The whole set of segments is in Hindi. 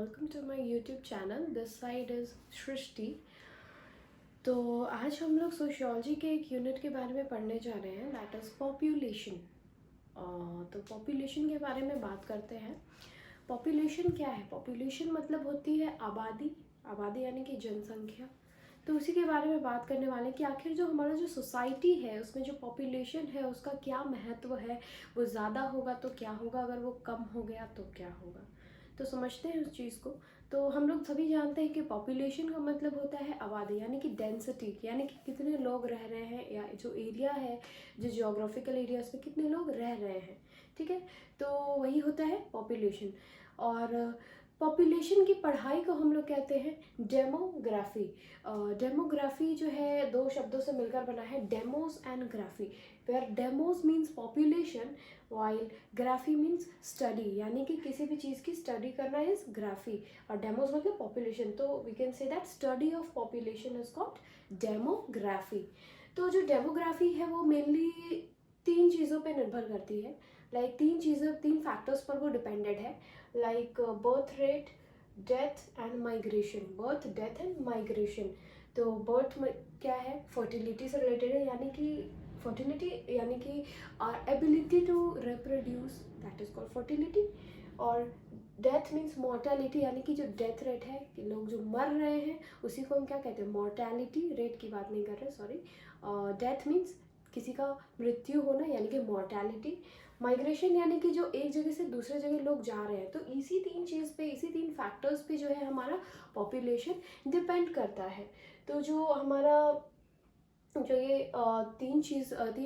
welcome to my YouTube channel. This side is सृष्टि। तो आज हम लोग सोशियोलॉजी के एक यूनिट के बारे में पढ़ने जा रहे हैं, दैट इज़ पॉपुलेशन। तो पॉपुलेशन के बारे में बात करते हैं। पॉपुलेशन क्या है? पॉपुलेशन मतलब होती है आबादी, आबादी यानी कि जनसंख्या। तो उसी के बारे में बात करने वाले हैं कि आखिर जो हमारा जो सोसाइटी है उसमें जो पॉपुलेशन है उसका क्या महत्व है। वो ज़्यादा होगा तो क्या होगा, अगर वो कम हो गया तो क्या होगा। तो समझते हैं उस चीज़ को। तो हम लोग सभी जानते हैं कि पॉपुलेशन का मतलब होता है आबादी यानी कि डेंसिटी, यानी कि कितने लोग रह रहे हैं, या जो एरिया है, जो जियोग्राफिकल एरिया उसमें कितने लोग रह रहे हैं। ठीक है, तो वही होता है पॉपुलेशन। और पॉपुलेशन की पढ़ाई को हम लोग कहते हैं डेमोग्राफी। डेमोग्राफी जो है दो शब्दों से मिलकर बना है, demos and graphy, where demos means population while graphy means study, यानी कि किसी भी चीज़ की स्टडी करना इज ग्राफी और डेमोस मतलब पॉपुलेशन। तो we can say that study of population is called demography. तो जो डेमोग्राफी है वो मेनली तीन चीज़ों पे निर्भर करती है, तीन फैक्टर्स पर वो डिपेंडेड है, like birth rate, death and migration. Birth, death and migration. तो बर्थ क्या है? फर्टिलिटी से रिलेटेड है, यानी कि फर्टिलिटी यानी कि ability to reproduce, that is called fertility. और डेथ मीन्स मॉर्टेलिटी, यानी कि जो डेथ रेट है कि लोग जो मर रहे हैं उसी को हम क्या कहते हैं? मॉर्टेलिटी। रेट की बात नहीं कर रहे, सॉरी। डेथ मीन्स किसी का मृत्यु होना यानी कि मॉर्टेलिटी। माइग्रेशन यानी कि जो एक जगह से दूसरे जगह लोग जा रहे हैं। तो इसी तीन चीज़ पे, इसी तीन फैक्टर्स पे जो है हमारा पॉपुलेशन डिपेंड करता है। तो जो हमारा जो ये तीन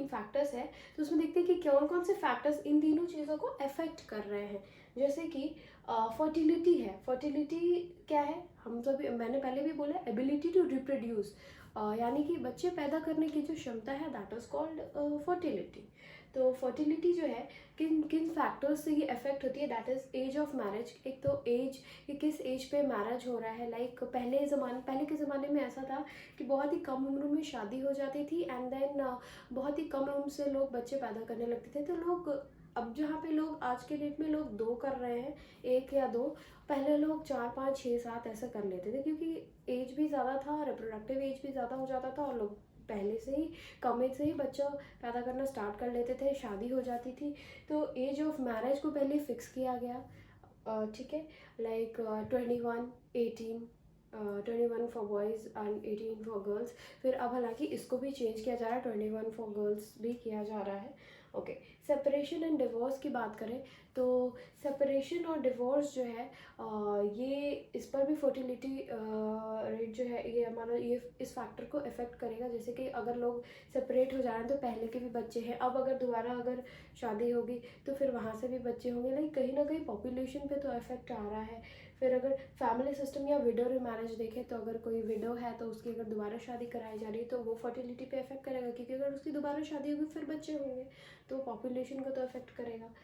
फैक्टर्स है, तो उसमें देखते हैं कि कौन कौन से फैक्टर्स इन तीनों चीज़ों को अफेक्ट कर रहे हैं। जैसे कि फर्टिलिटी है। फर्टिलिटी क्या है? हम सभी, मैंने पहले भी बोला, एबिलिटी टू रिप्रोड्यूस, यानी कि बच्चे पैदा करने की जो क्षमता है, दैट इज कॉल्ड फर्टिलिटी। तो फर्टिलिटी जो है किन किन फैक्टर्स से ये अफेक्ट होती है, that is age of marriage. एक तो एज, कि किस एज पे मैरिज हो रहा है। लाइक पहले के ज़माने में ऐसा था कि बहुत ही कम उम्र में शादी हो जाती थी, एंड देन बहुत ही कम उम्र से लोग बच्चे पैदा करने लगते थे। तो लोग, अब जहाँ पे लोग आज के डेट में लोग दो कर रहे हैं, एक या दो, पहले लोग 4 5 6 7 ऐसा कर लेते थे, क्योंकि एज भी ज़्यादा था, रिप्रोडक्टिव एज भी ज़्यादा हो जाता था, और लोग पहले से ही कम एज से ही बच्चा पैदा करना स्टार्ट कर लेते थे, शादी हो जाती थी। तो एज ऑफ मैरिज को पहले फिक्स किया गया, ठीक है, like 21 18, 21 for boys and 18 for girls. फिर अब हालांकि इसको भी चेंज किया जा रहा है, 21 फॉर गर्ल्स भी किया जा रहा है। ओके, सेपरेशन एंड डिवोर्स की बात करें तो सेपरेशन और डिवोर्स जो है, ये इस पर भी फर्टिलिटी रेट जो है, ये हमारा ये इस फैक्टर को अफेक्ट करेगा। जैसे कि अगर लोग सेपरेट हो जा रहे हैं तो पहले के भी बच्चे हैं, अब अगर दोबारा अगर शादी होगी तो फिर वहाँ से भी बच्चे होंगे, लाइक कहीं ना कहीं पॉपुलेशन पे तो इफेक्ट आ रहा है। फिर अगर फैमिली सिस्टम या विडो मैरिज देखें तो अगर कोई विडो है तो उसकी अगर दोबारा शादी कराई जा रही है तो वो फर्टिलिटी पे इफेक्ट करेगा, क्योंकि अगर उसकी दोबारा शादी होगी फिर बच्चे होंगे, तो पॉपुलेशन को तो इफेक्ट करेगा।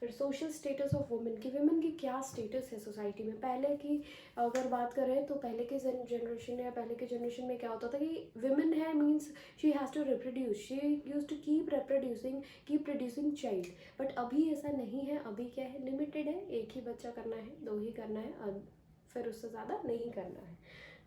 फिर सोशल स्टेटस ऑफ वुमेन, की वुमेन की क्या स्टेटस है सोसाइटी में। पहले की अगर बात करें तो पहले के जनरेशन या पहले के जनरेशन में क्या होता था कि विमेन है means she has to reproduce, she use to keep reproducing, keep producing child. But अभी ऐसा नहीं है, अभी क्या है, लिमिटेड है, एक ही बच्चा करना है, दो ही करना है, फिर उससे ज़्यादा नहीं करना है।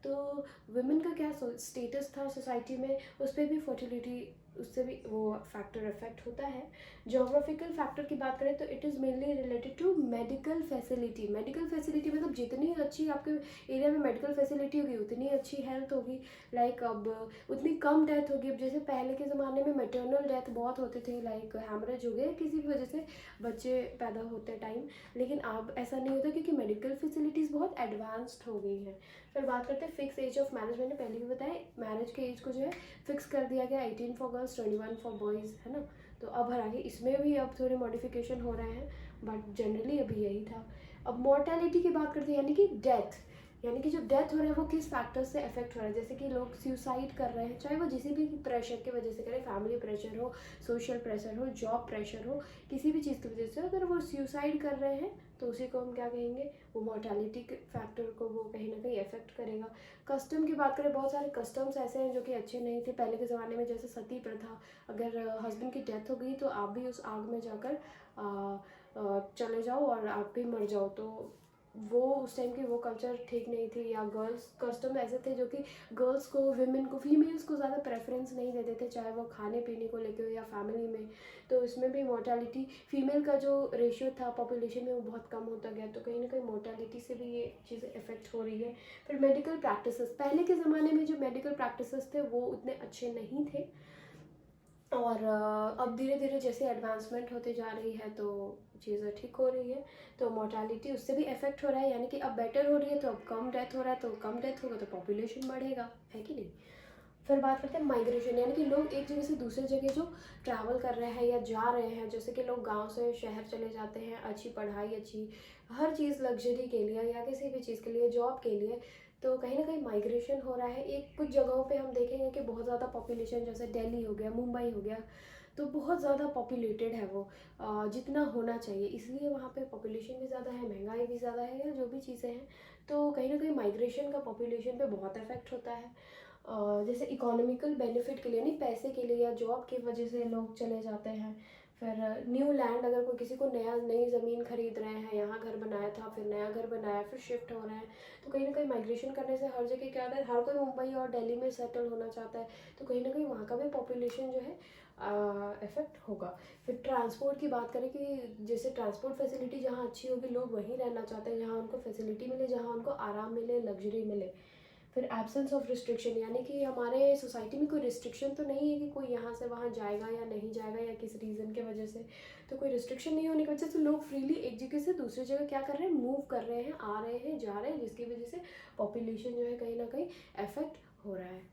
तो वुमेन का क्या स्टेटस था सोसाइटी में, उस पर भी फर्टिलिटी, उससे भी वो फैक्टर इफेक्ट होता है। जोग्राफिकल फैक्टर की बात करें तो it is mainly related to medical facility. Medical facility मतलब जितनी अच्छी आपके एरिया में मेडिकल फैसिलिटी होगी उतनी अच्छी हेल्थ होगी, लाइक अब उतनी कम डेथ होगी। अब जैसे पहले के ज़माने में मेटर्नल डेथ बहुत होते थे, लाइक हैमरेज हो गए किसी भी वजह से बच्चे पैदा होते टाइम, लेकिन अब ऐसा नहीं होता क्योंकि मेडिकल फैसिलिटीज़ बहुत एडवांस्ड हो गई हैं। फिर बात करते हैं फिक्स एज ऑफ मैरिज। मैंने पहले भी बताया, मैरिज के एज को जो है फिक्स कर दिया गया, 18 फॉर गर्ल्स, 21 फॉर बॉयज़, है ना। तो अब हालांकि इसमें भी अब थोड़े मॉडिफिकेशन हो रहे हैं, बट जनरली अभी यही था। अब मॉर्टेलिटी की बात करते हैं, यानी कि डेथ, यानी कि जो डेथ हो रहा है वो किस फैक्टर से अफेक्ट हो रहा है। जैसे कि लोग सुसाइड कर रहे हैं, चाहे वो जिस भी प्रेशर की वजह से करें, फैमिली प्रेशर हो, सोशल प्रेशर हो, जॉब प्रेशर हो, किसी भी चीज़ की वजह से अगर वो सुसाइड कर रहे हैं तो उसी को हम क्या कहेंगे, वो मॉर्टेलिटी के फैक्टर को वो कहीं ना कहीं अफेक्ट करेगा। कस्टम की बात करें, बहुत सारे कस्टम्स ऐसे हैं जो कि अच्छे नहीं थे पहले के ज़माने में, जैसे सती प्रथा। अगर हस्बैंड की डेथ हो गई तो आप भी उस आग में जाकर चले जाओ और आप भी मर जाओ, तो वो उस टाइम की वो कल्चर ठीक नहीं थी, या गर्ल्स कस्टम ऐसे थे जो कि गर्ल्स को, विमेन को, फीमेल्स को ज़्यादा प्रेफरेंस नहीं देते थे, चाहे वो खाने पीने को लेकर हो या फैमिली में। तो इसमें भी मोर्टालिटी, फीमेल का जो रेशियो था पॉपुलेशन में वो बहुत कम होता गया, तो कहीं ना कहीं मोर्टालिटी से भी ये चीज़ें इफेक्ट हो रही है। फिर मेडिकल प्रैक्टिसेस, पहले के ज़माने में जो मेडिकल प्रैक्टिसेस थे वो उतने अच्छे नहीं थे, और अब धीरे धीरे जैसे एडवांसमेंट होती जा रही है तो चीज़ें ठीक हो रही है, तो मोर्टालिटी उससे भी इफेक्ट हो रहा है, यानी कि अब बेटर हो रही है, तो अब कम डेथ हो रहा है, तो कम डेथ होगा तो पॉपुलेशन बढ़ेगा, है कि नहीं। फिर बात करते हैं माइग्रेशन, यानी कि लोग एक जगह से दूसरे जगह जो ट्रैवल कर रहे हैं या जा रहे हैं, जैसे कि लोग गांव से शहर चले जाते हैं अच्छी पढ़ाई, अच्छी हर चीज़ लग्जरी के लिए या किसी भी चीज़ के लिए, जॉब के लिए, तो कहीं ना कहीं माइग्रेशन हो रहा है। एक कुछ जगहों पे हम देखेंगे कि बहुत ज़्यादा पॉपुलेशन, जैसे दिल्ली हो गया, मुंबई हो गया, तो बहुत ज़्यादा पॉपुलेटेड है वो, जितना होना चाहिए, इसलिए वहाँ पे पॉपुलेशन भी ज़्यादा है, महंगाई भी ज़्यादा है, या जो भी चीज़ें हैं, तो कहीं ना कहीं माइग्रेशन का पॉपुलेशन पे बहुत इफेक्ट होता है। जैसे इकोनॉमिकल बेनिफिट के लिए नहीं, पैसे के लिए या जॉब की वजह से लोग चले जाते हैं। फिर न्यू लैंड, अगर कोई किसी को नई ज़मीन खरीद रहे हैं, यहाँ घर बनाया था, फिर नया घर बनाया, फिर शिफ्ट हो रहे हैं, तो कहीं ना कहीं माइग्रेशन करने से हर जगह क्या होता है, हर कोई मुंबई और दिल्ली में सेटल होना चाहता है, तो कहीं ना कहीं वहाँ का भी पॉपुलेशन जो है इफेक्ट होगा। फिर ट्रांसपोर्ट की बात करें कि जैसे ट्रांसपोर्ट फैसिलिटी जहाँ अच्छी होगी, लोग वहीं रहना चाहते हैं जहाँ उनको फैसिलिटी मिले, जहाँ उनको आराम मिले, लग्जरी मिले। फिर एब्सेंस ऑफ रिस्ट्रिक्शन, यानी कि हमारे सोसाइटी में कोई रिस्ट्रिक्शन तो नहीं है कि कोई यहाँ से वहाँ जाएगा या नहीं जाएगा, या किस रीज़न के वजह से, तो कोई रिस्ट्रिक्शन नहीं होने की वजह से लोग फ्रीली एक जगह से दूसरी जगह क्या कर रहे हैं, मूव कर रहे हैं, आ रहे हैं, जा रहे हैं, जिसकी वजह से पॉपुलेशन जो है कहीं ना कहीं अफेक्ट हो रहा है।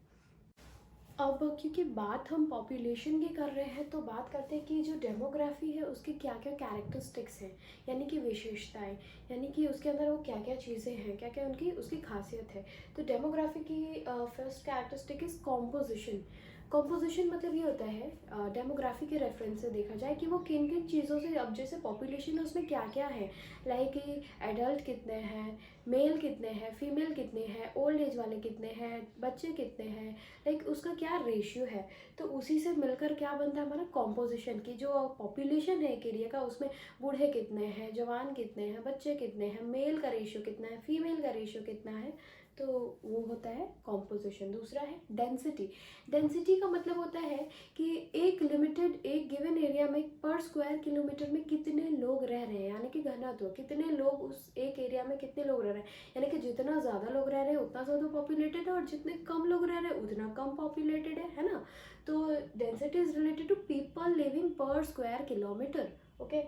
अब क्योंकि बात हम पॉपुलेशन की कर रहे हैं, तो बात करते हैं कि जो डेमोग्राफी है उसकी क्या क्या कैरेक्टरिस्टिक्स हैं, यानी कि विशेषताएं, यानी कि उसके अंदर वो क्या क्या चीज़ें हैं, क्या क्या उनकी उसकी खासियत है। तो डेमोग्राफी की first characteristic is composition. Composition मतलब ये होता है, डेमोग्राफी के रेफरेंस से देखा जाए कि वो किन किन चीज़ों से, अब जैसे पॉपुलेशन है उसमें क्या क्या है, लाइक कि एडल्ट कितने हैं, मेल कितने हैं, फीमेल कितने हैं, ओल्ड एज वाले कितने हैं, बच्चे कितने हैं, लाइक उसका क्या रेशियो है, तो उसी से मिलकर क्या बनता है हमारा कॉम्पोजिशन की जो पॉपुलेशन है एक एरिया का, उसमें बूढ़े कितने हैं, जवान कितने हैं, बच्चे कितने हैं, मेल का रेशियो कितना है, फीमेल का रेशियो कितना है, तो वो होता है कॉम्पोजिशन। दूसरा है डेंसिटी। डेंसिटी का मतलब होता है कि एक लिमिटेड, एक गिवन एरिया में पर स्क्वायर किलोमीटर में कितने लोग रह रहे हैं, यानी कि घनत्व, कितने लोग उस एक एरिया में कितने लोग रह रहे हैं, यानी कि जितना ज़्यादा लोग रह रहे हैं उतना ज़्यादा पॉपुलेटेड है, और जितने कम लोग रह रहे हैं उतना कम पॉपुलेटेड है ना। तो density is related to people living per square kilometre. Okay,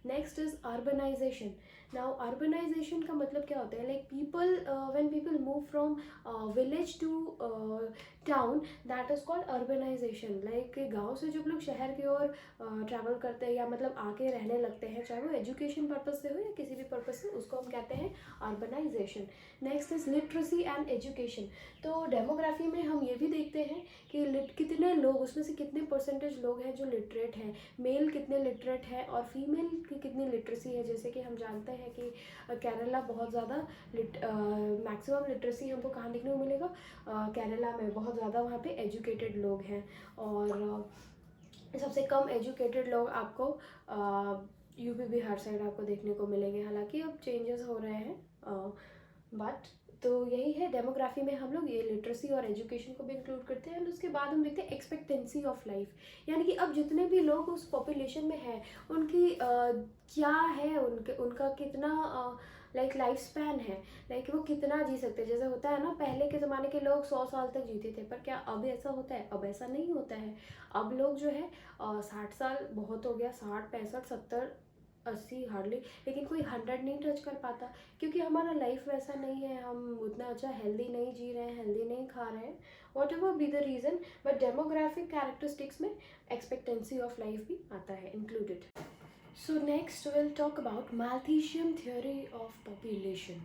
next is urbanisation. Now urbanisation का मतलब क्या होता है, like people, when people move from village to town, that is called urbanisation. Like गांव से जब लोग शहर की ओर ट्रैवल करते हैं, या मतलब आके रहने लगते हैं, चाहे वो एजुकेशन पर्पज से हो या किसी भी पर्पज से, उसको हम कहते हैं urbanisation. Next is literacy and education. तो डेमोग्राफी में हम ये भी देखते हैं कि कितने लोग, उसमें से कितने परसेंटेज लोग हैं जो लिटरेट हैं, मेल कितने लिटरेट है और फीमेल की कितनी लिटरेसी है। जैसे कि हम जानते हैं कि केरला बहुत ज़्यादा मैक्सिमम लिटरेसी हमको कहाँ देखने को मिलेगा, केरला में बहुत ज़्यादा वहाँ पे एजुकेटेड लोग हैं, और सबसे कम एजुकेटेड लोग आपको यूपी बिहार साइड आपको देखने को मिलेंगे। हालांकि अब चेंजेस हो रहे हैं, बट तो यही है, डेमोग्राफी में हम लोग ये लिटरेसी और एजुकेशन को भी इंक्लूड करते हैं। और उसके बाद हम देखते हैं एक्सपेक्टेंसी ऑफ लाइफ, यानी कि अब जितने भी लोग उस पॉपुलेशन में हैं उनकी क्या है, उनका कितना लाइक लाइफ स्पैन है, लाइक वो कितना जी सकते हैं। जैसे होता है ना, पहले के ज़माने के लोग 100 साल तक जीते थे, पर क्या अब ऐसा होता है? अब ऐसा नहीं होता है। अब लोग जो है 60 साल बहुत हो गया, 60, 65, 70, 80 हार्डली, लेकिन कोई 100 नहीं टच कर पाता, क्योंकि हमारा लाइफ वैसा नहीं है, हम उतना अच्छा हेल्दी नहीं जी रहे हैं, हेल्दी नहीं खा रहे हैं, what ever be the reason. But demographic characteristics में एक्सपेक्टेंसी ऑफ लाइफ भी आता है included. So next will talk about Malthusian theory of population.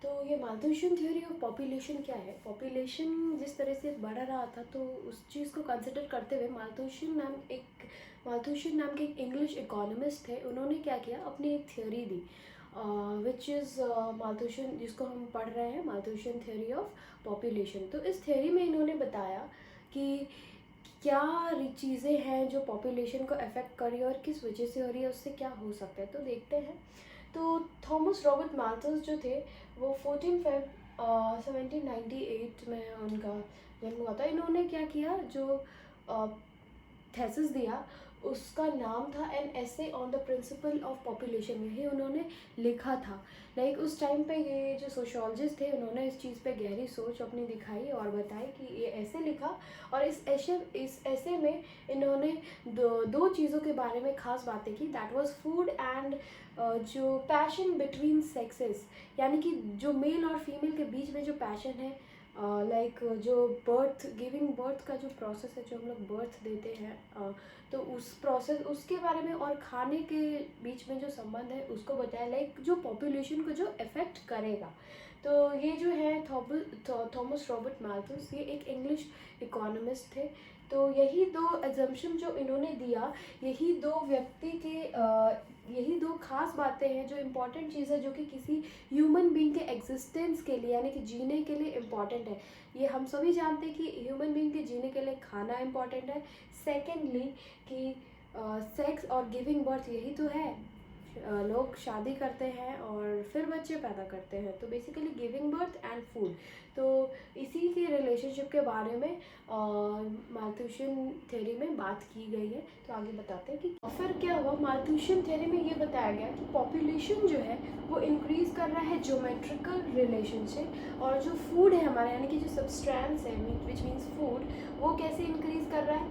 तो ये माल्थुसियन थ्योरी ऑफ पॉपुलेशन क्या है? पॉपुलेशन जिस तरह से बढ़ रहा था, तो उस चीज़ को कंसिडर करते हुए माल्थुसियन नाम के एक इंग्लिश इकोनॉमिस्ट थे, उन्होंने क्या किया, अपनी एक theory the, which is Malthusian, जिसको हम पढ़ रहे हैं, माल्थुसियन थ्योरी ऑफ पॉपुलेशन। तो इस थ्योरी में इन्होंने बताया कि क्या चीज़ें हैं जो पॉपुलेशन को अफेक्ट कर रही है और किस वजह से हो रही है, उससे क्या हो सकता है। तो देखते हैं। तो थॉमस रॉबर्ट माल्थस जो थे वो 14 फेब 1798 में उनका जन्म हुआ था। इन्होंने क्या किया, जो थेसिस दिया उसका नाम था an essay on the principle of population. यही उन्होंने लिखा था। लाइक उस टाइम पे ये जो सोशियोलॉजिस्ट थे उन्होंने इस चीज़ पे गहरी सोच अपनी दिखाई और बताई कि ये ऐसे लिखा। और इस ऐसे में इन्होंने दो चीज़ों के बारे में ख़ास बातें की, दैट वाज फूड एंड जो पैशन बिटवीन सेक्सेस, यानी कि जो मेल और फीमेल के बीच में जो पैशन है, लाइक जो गिविंग बर्थ का जो प्रोसेस है, जो हम लोग बर्थ देते हैं, तो उस प्रोसेस उसके बारे में, और खाने के बीच में जो संबंध है उसको बताया, लाइक जो पॉपुलेशन को जो अफेक्ट करेगा। तो ये जो है थॉमस रॉबर्ट माल्थस, ये एक इंग्लिश इकोनॉमिस्ट थे। तो यही दो एजम्पशन जो इन्होंने दिया, यही दो व्यक्ति के यही दो खास बातें हैं जो इम्पॉर्टेंट चीज़ है, जो कि किसी ह्यूमन बीइंग के एग्जिस्टेंस के लिए, यानी कि जीने के लिए इम्पॉर्टेंट है। ये हम सभी जानते हैं कि ह्यूमन बीइंग के जीने के लिए खाना इम्पॉर्टेंट है। सेकेंडली कि सेक्स और गिविंग बर्थ, यही तो है। लोग शादी करते हैं और फिर बच्चे पैदा करते हैं, तो basically giving birth and food. तो इसी के रिलेशनशिप के बारे में माल्थुशियन थ्योरी में बात की गई है। तो आगे बताते हैं कि फिर क्या हुआ। माल्थुशियन थ्योरी में ये बताया गया कि पॉपुलेशन जो है वो इंक्रीज कर रहा है ज्योमेट्रिकल रिलेशन से, और जो फूड है हमारा, यानी कि जो सब्सटेंस है विच मीन्स फूड, वो कैसे इंक्रीज कर रहा है,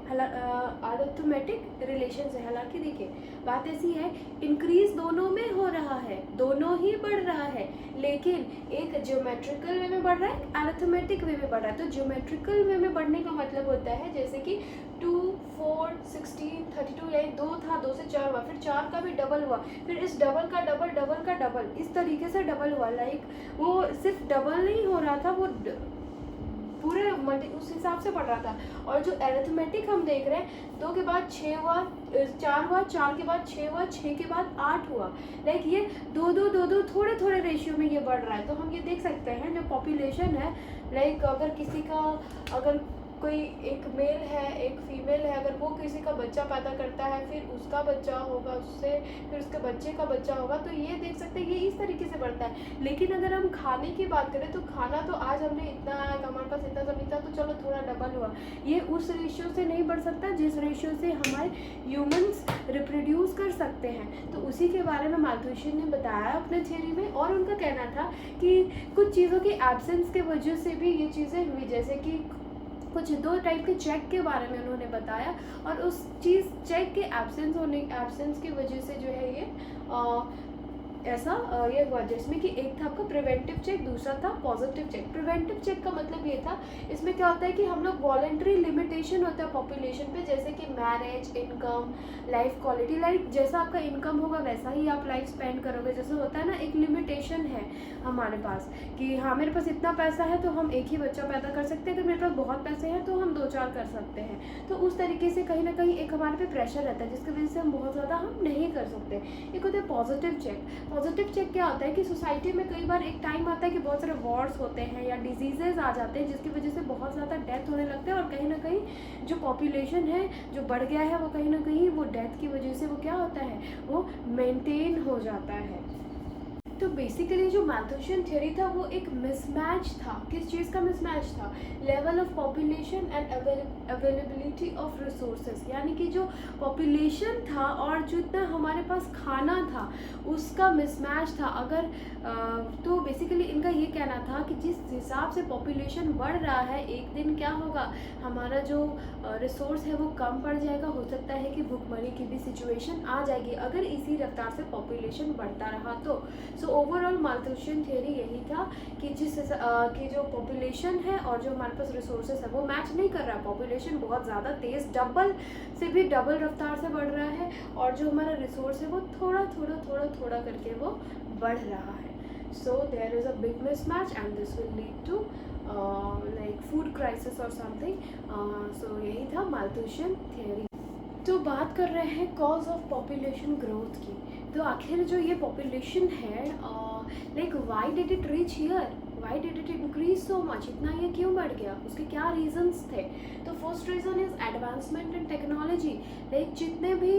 अरिथमेटिक रिलेशन से। हालांकि देखिए बात ऐसी है, इंक्रीज दोनों में हो रहा है, दोनों ही बढ़ रहा है, लेकिन एक ज्योमेट्रिकल वे में बढ़ रहा है, अरिथमेटिक वे में बढ़ रहा है। तो ज्योमेट्रिकल वे में बढ़ने का मतलब होता है जैसे कि 2, 4, 16, 32, यानी 2 था, 2 से 4 हुआ, फिर 4 का भी डबल हुआ, फिर इस डबल का डबल, डबल का डबल, इस तरीके से डबल हुआ। लाइक वो सिर्फ डबल नहीं हो रहा था, वो पूरे उस हिसाब से पढ़ रहा था। और जो एरिथमेटिक हम देख रहे हैं, 2 के बाद 6 हुआ, 4 हुआ, 4 के बाद 6 हुआ, 6 के बाद 8 हुआ। लाइक ये 2 थोड़े थोड़े रेशियो में ये बढ़ रहा है। तो हम ये देख सकते हैं जो पॉपुलेशन है, लाइक अगर कोई एक मेल है एक फीमेल है, अगर वो किसी का बच्चा पैदा करता है, फिर उसका बच्चा होगा उससे, फिर उसके बच्चे का बच्चा होगा, तो ये देख सकते हैं ये इस तरीके से बढ़ता है। लेकिन अगर हम खाने की बात करें तो खाना तो आज हमने इतना है, हमारे पास इतना ज़मीन था, तो चलो थोड़ा डबल हुआ। ये उस रेशियो से नहीं बढ़ सकता जिस रेशियो से हमारे ह्यूमंस रिप्रोड्यूस कर सकते हैं। तो उसी के बारे में माल्थुशियन ने बताया अपने थ्योरी में। और उनका कहना था कि कुछ चीज़ों की एब्सेंस के वजह से भी ये चीज़ें हुई, जैसे कि कुछ 2 टाइप के चेक के बारे में उन्होंने बताया, और उस चेक के एब्सेंस की वजह से जो है ये ऐसा ये हुआ, जिसमें कि एक था आपका प्रिवेंटिव चेक, दूसरा था पॉजिटिव चेक। प्रिवेंटिव चेक का मतलब ये था, इसमें क्या होता है कि हम लोग वॉलेंट्री लिमिटेशन होता है पॉपुलेशन पे, जैसे कि marriage, income, life quality, like जैसा आपका इनकम होगा वैसा ही आप लाइफ स्पेंड करोगे। जैसे होता है ना, एक लिमिटेशन है हमारे पास कि हाँ मेरे पास इतना पैसा है तो हम एक ही बच्चा पैदा कर सकते हैं, अगर मेरे पास बहुत पैसे हैं तो हम 2-4 कर सकते हैं। तो उस तरीके से कहीं ना कहीं एक हमारे पे प्रेशर रहता है, जिसकी वजह से हम बहुत ज़्यादा हम नहीं कर सकते। एक होता है पॉजिटिव चेक। पॉजिटिव चेक क्या होता है कि सोसाइटी में कई बार एक टाइम आता है कि बहुत सारे वॉर्स होते हैं या डिजीजेज आ जाते हैं, जिसकी वजह से बहुत ज़्यादा डेथ होने लगते हैं, और कहीं ना कहीं जो पॉपुलेशन है जो बढ़ गया है, वो कहीं ना कहीं वो डेथ की वजह से वो क्या होता है, वो मेंटेन हो जाता है। तो बेसिकली जो माल्थुशियन थ्योरी था वो एक मिसमैच था। किस चीज़ का मिसमैच था? Level of population and availability of resources, यानी कि जो पॉपुलेशन था और जितना हमारे पास खाना था उसका मिसमैच था। अगर तो बेसिकली इनका ये कहना था कि जिस हिसाब से पॉपुलेशन बढ़ रहा है, एक दिन क्या होगा, हमारा जो रिसोर्स है वो कम पड़ जाएगा, हो सकता है कि भुखमरी की भी सिचुएशन आ जाएगी अगर इसी रफ्तार से पॉपुलेशन बढ़ता रहा तो। सो ओवरऑल माल्थुशियन थ्योरी यही था कि कि जो पॉपुलेशन है और जो हमारे पास रिसोर्सेज है वो मैच नहीं कर रहा है। पॉपुलेशन बहुत ज़्यादा तेज़, डबल से भी डबल रफ्तार से बढ़ रहा है, और जो हमारा रिसोर्स है वो थोड़ा करके वो बढ़ रहा है। So there is a big mismatch and this will lead to like food crisis और समथिंग। सो यही था माल्थुशियन थ्योरी। तो बात कर रहे हैं कॉज ऑफ पॉपुलेशन ग्रोथ की। तो आखिर जो ये पॉपुलेशन है, like why did it reach here, why did it increase so much, इतना ये क्यों बढ़ गया, उसके क्या रीजंस थे? तो first reason is advancement in technology. Like जितने भी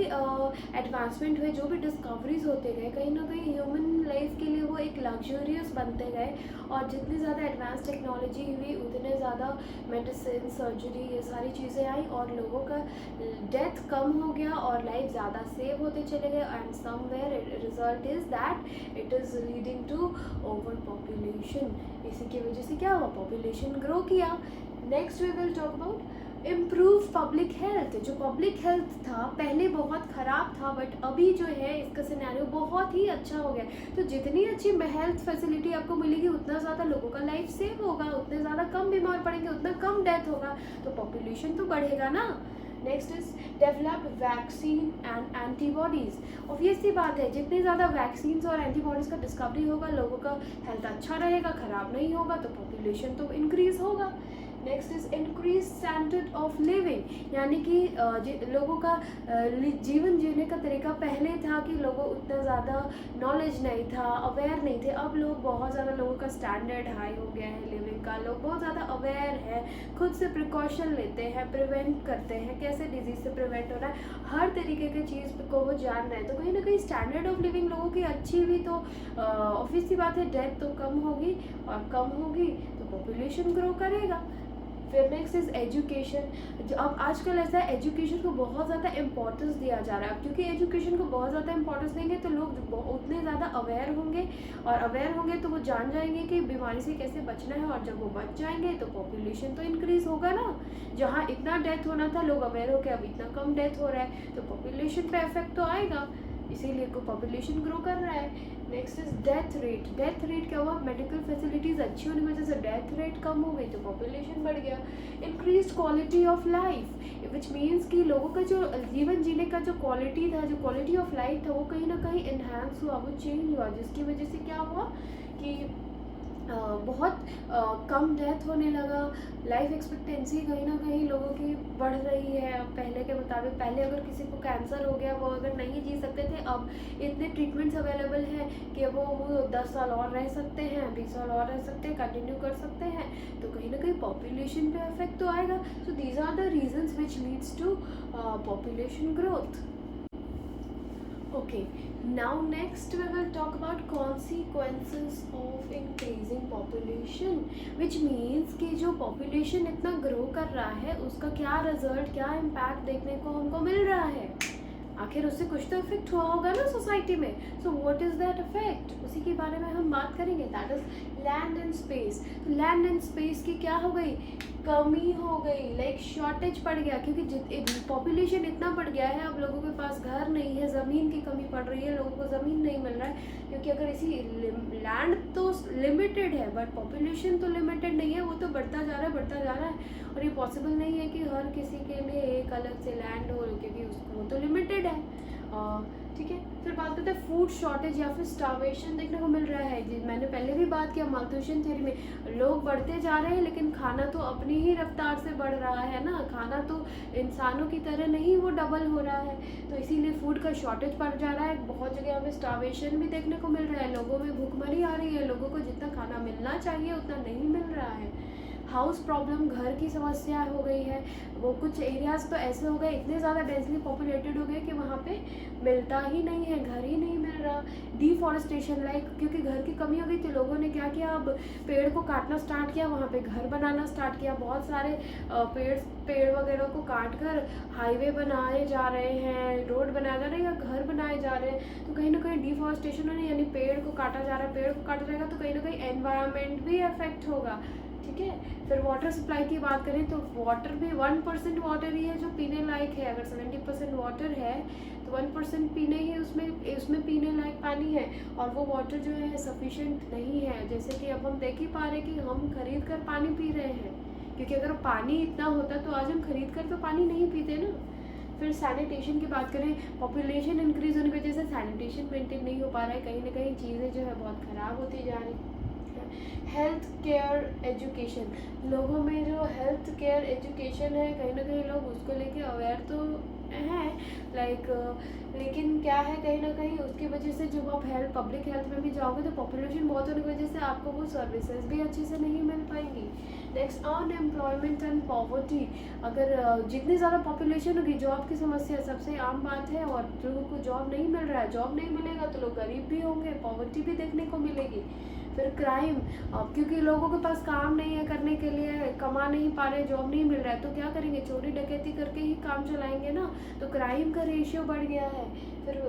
एडवांसमेंट हुए, जो भी डिस्कवरीज होते गए, कहीं ना कहीं ह्यूमन लाइफ के लिए वो एक लग्जरियस बनते गए। और जितनी ज़्यादा एडवांस टेक्नोलॉजी हुई उतने ज़्यादा मेडिसिन, सर्जरी, ये सारी चीज़ें आई और लोगों का डेथ कम हो गया और लाइफ ज़्यादा सेव होते चले गए। And somewhere result is that it is leading to over population. इसी की वजह से क्या हुआ, पॉपुलेशन ग्रो किया। Next we will talk about improve public health. जो पब्लिक हेल्थ था पहले बहुत ख़राब था, बट अभी जो है इसका सिनेरियो बहुत ही अच्छा हो गया। तो जितनी अच्छी हेल्थ फैसिलिटी आपको मिलेगी उतना ज़्यादा लोगों का लाइफ सेव होगा, उतने ज़्यादा कम बीमार पड़ेंगे, उतना कम डेथ होगा, तो पॉपुलेशन तो बढ़ेगा ना। Next is develop vaccine and antibodies. Obviously बात है, जितनी ज़्यादा वैक्सीन्स और एंटीबॉडीज़ का डिस्कवरी होगा, लोगों का हेल्थ अच्छा रहेगा, ख़राब नहीं होगा, तो पॉपुलेशन तो इंक्रीज़ होगा। Next is increase standard of living, यानी कि लोगों का जीवन जीने का तरीका पहले था कि लोगों उतना ज़्यादा नॉलेज नहीं था, अवेयर नहीं थे। अब लोग बहुत ज़्यादा, लोगों का स्टैंडर्ड हाई हो गया है लिविंग का, लोग बहुत ज़्यादा अवेयर है, खुद से प्रिकॉशन लेते हैं, प्रिवेंट करते हैं, कैसे डिजीज़ से प्रिवेंट होना है, हर तरीके की चीज़ को वो जान रहे हैं। तो कहीं ना कहीं स्टैंडर्ड ऑफ लिविंग लोगों की अच्छी हुई तो ऑब्वियसली बात है डेथ तो कम होगी, और कम होगी तो पॉपुलेशन ग्रो करेगा। फिर नेक्स्ट इज़ एजुकेशन। जो अब आजकल ऐसा है, एजुकेशन को बहुत ज़्यादा इंपॉर्टेंस दिया जा रहा है। अब क्योंकि एजुकेशन को बहुत ज़्यादा इंपॉर्टेंस देंगे तो लोग उतने ज़्यादा अवेयर होंगे, और अवेयर होंगे तो वो जान जाएंगे कि बीमारी से कैसे बचना है, और जब वो बच जाएंगे तो पॉपुलेशन तो इंक्रीज़ होगा ना। जहाँ इतना डेथ होना था, लोग अवेयर होकर अब इतना कम डेथ हो रहा है, तो पॉपुलेशन पे इफेक्ट तो आएगा, इसीलिए को पॉपुलेशन ग्रो कर रहा है। Next is death rate. Death rate क्या हुआ, मेडिकल फैसिलिटीज़ अच्छी होने की वजह से डेथ रेट कम हो गई तो पॉपुलेशन बढ़ गया। Increase quality of life, which means कि लोगों का जो जीवन जीने का जो क्वालिटी था, जो क्वालिटी ऑफ लाइफ था, वो कहीं ना कहीं इन्हांस हुआ, वो चेंज हुआ, जिसकी वजह से क्या हुआ कि बहुत कम डेथ होने लगा। लाइफ एक्सपेक्टेंसी कहीं ना कहीं लोगों की बढ़ रही है पहले के मुताबिक। पहले अगर किसी को कैंसर हो गया, वो अगर नहीं जी सकते थे, अब इतने ट्रीटमेंट्स अवेलेबल हैं कि वो 10 साल और रह सकते हैं, 20 साल और रह सकते हैं, कंटिन्यू कर सकते हैं। तो कहीं ना कहीं पॉपुलेशन पे इफेक्ट तो आएगा। So these are the reasons which leads to population growth. Okay, now next we will talk about consequences of increasing population, which means कि जो population इतना grow कर रहा है उसका क्या result, क्या impact देखने को हमको मिल रहा है। आखिर उससे कुछ तो इफेक्ट हुआ होगा ना सोसाइटी में। So what is that effect, उसी के बारे में हम बात करेंगे। That is land and space. तो लैंड एंड स्पेस की क्या हो गई, कमी हो गई, लाइक शॉर्टेज पड़ गया, क्योंकि पॉपुलेशन इतना बढ़ गया है, अब लोगों के पास घर नहीं है, ज़मीन की कमी पड़ रही है, लोगों को ज़मीन नहीं मिल रहा है। क्योंकि अगर इसी लैंड तो लिमिटेड है बट पॉपुलेशन तो लिमिटेड नहीं है, वो तो बढ़ता जा रहा है, बढ़ता जा रहा है। और ये पॉसिबल नहीं है कि हर किसी के लिए एक अलग से लैंड हो, क्योंकि वो तो लिमिटेड है। ठीक है, फिर बात करते हैं फूड शॉर्टेज या फिर स्टार्वेशन देखने को मिल रहा है। मैंने पहले भी बात किया माल्थुसियन थ्योरी में, लोग बढ़ते जा रहे हैं लेकिन खाना तो अपनी ही रफ्तार से बढ़ रहा है ना, खाना तो इंसानों की तरह नहीं वो डबल हो रहा है, तो इसीलिए फूड का शॉर्टेज बढ़ जा रहा है। बहुत जगह हमें स्टार्वेशन भी देखने को मिल रहा है, लोगों में भूखमरी आ रही है, लोगों को जितना खाना मिलना चाहिए उतना नहीं मिल रहा है। हाउस प्रॉब्लम, घर की समस्या हो गई है। वो कुछ एरियाज़ तो ऐसे हो गए, इतने ज़्यादा डेंसली पॉपुलेटेड हो गए कि वहाँ पे मिलता ही नहीं है, घर ही नहीं मिल रहा। डिफॉरेस्टेशन, लाइक क्योंकि घर की कमी हो गई तो लोगों ने क्या किया, अब पेड़ को काटना स्टार्ट किया, वहाँ पे घर बनाना स्टार्ट किया। बहुत सारे पेड़ वगैरह को काट कर हाईवे बनाए जा रहे हैं, रोड बनाए जा रहे हैं, या घर बनाए जा रहे हैं। तो कहीं ना कहीं डिफॉरेस्टेशन होने, यानी पेड़ को काटा जा रहा है, पेड़ को काटा जाएगा तो कहीं ना कहीं एनवायरनमेंट भी अफेक्ट होगा। ठीक है, फिर वाटर सप्लाई की बात करें तो वाटर भी 1% वाटर ही है जो पीने लायक है। अगर 70% वाटर है तो 1% पीने ही उसमें पीने लायक पानी है, और वो वाटर जो है सफिशिएंट नहीं है। जैसे कि अब हम देख ही पा रहे हैं कि हम खरीद कर पानी पी रहे हैं, क्योंकि अगर पानी इतना होता तो आज हम खरीद कर तो पानी नहीं पीते ना। फिर सैनिटेशन की बात करें, पॉपुलेशन इंक्रीज होने की वजह से सैनिटेशन मेंटेन नहीं हो पा रहा है, कहीं ना कहीं चीज़ें जो है बहुत ख़राब होती जा रही है। हेल्थ केयर एजुकेशन, लोगों में जो हेल्थ केयर एजुकेशन है, कहीं ना कहीं लोग उसको लेके अवेयर तो हैं लाइक, लेकिन क्या है कहीं ना कहीं उसकी वजह से जब आप हेल्थ पब्लिक हेल्थ में भी जाओगे तो पॉपुलेशन बहुत होने की वजह से आपको वो सर्विसेज भी अच्छे से नहीं मिल पाएंगी। Next, unemployment and poverty. अगर जितनी ज़्यादा पॉपुलेशन होगी, जॉब की समस्या सबसे आम बात है, और लोगों को जॉब नहीं मिल रहा है, जॉब नहीं मिलेगा तो लोग गरीब भी होंगे, पॉवर्टी भी देखने को मिलेगी। फिर क्राइम, क्योंकि लोगों के पास काम नहीं है करने के लिए, कमा नहीं पा रहे, जॉब नहीं मिल रहा है, तो क्या करेंगे, चोरी डकैती करके ही काम चलाएंगे ना, तो क्राइम का रेशियो बढ़ गया है। फिर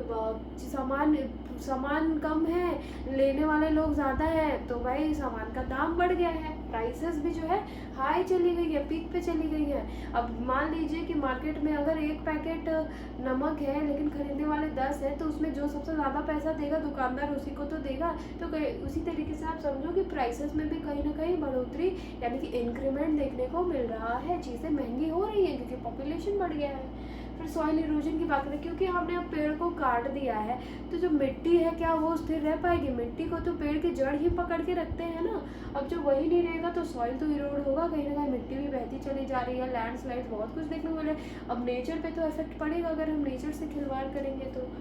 सामान सामान कम है, लेने वाले लोग ज़्यादा है, तो भाई सामान का दाम बढ़ गया है, प्राइसेस भी जो है हाई चली गई है, पीक पे चली गई है। अब मान लीजिए कि मार्केट में अगर एक पैकेट नमक है लेकिन खरीदने वाले 10 है, तो उसमें जो सबसे ज़्यादा पैसा देगा दुकानदार उसी को तो देगा। तो उसी तरीके से आप समझो कि प्राइसेस में भी कहीं ना कहीं बढ़ोतरी यानी कि इंक्रीमेंट देखने को मिल रहा है, चीज़ें महंगी हो रही हैं क्योंकि पॉपुलेशन बढ़ गया है। फिर सॉइल इरोजन की बात करें, क्योंकि हमने अब पेड़ को काट दिया है, तो जो मिट्टी है क्या वो स्थिर रह पाएगी? मिट्टी को तो पेड़ की जड़ ही पकड़ के रखते हैं ना। अब जो वही नहीं रहेगा तो सॉइल तो इरोड होगा, कहीं ना कहीं मिट्टी भी बहती चली जा रही है, लैंडस्लाइड बहुत कुछ देखने को मिल रहा है। अब नेचर पे तो इफेक्ट पड़ेगा अगर हम नेचर से खिलवाड़ करेंगे तो।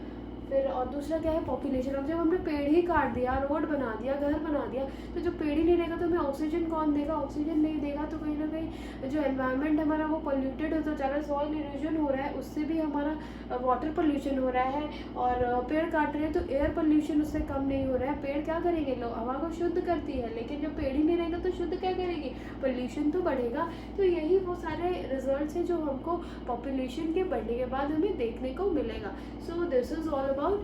फिर और दूसरा क्या है, पॉपुलेशन। अब जब हमने पेड़ ही काट दिया, रोड बना दिया, घर बना दिया, तो जब पेड़ ही नहीं रहेगा तो हमें ऑक्सीजन कौन देगा? ऑक्सीजन नहीं देगा तो कहीं ना कहीं जो एनवायरनमेंट हमारा वो पोल्यूटेड होता जा रहा है, सॉइल इरोजन हो रहा है, उससे भी हमारा वाटर पोल्यूशन हो रहा है। और पेड़ काट रहे हैं तो एयर पोल्यूशन उससे कम नहीं हो रहा है। पेड़ क्या करेंगे? लोग हवा को शुद्ध करती है, लेकिन जब पेड़ ही नहीं रहेगा तो शुद्ध क्या करेगी? पोल्यूशन तो बढ़ेगा। तो यही वो सारे रिजल्ट्स हैं जो हमको पॉपुलेशन के बढ़ने के बाद हमें देखने को मिलेगा। So this is all about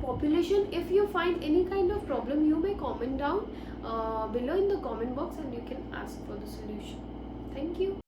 population. If you find any kind of problem, you may comment down below in the comment box and you can ask for the solution. Thank you.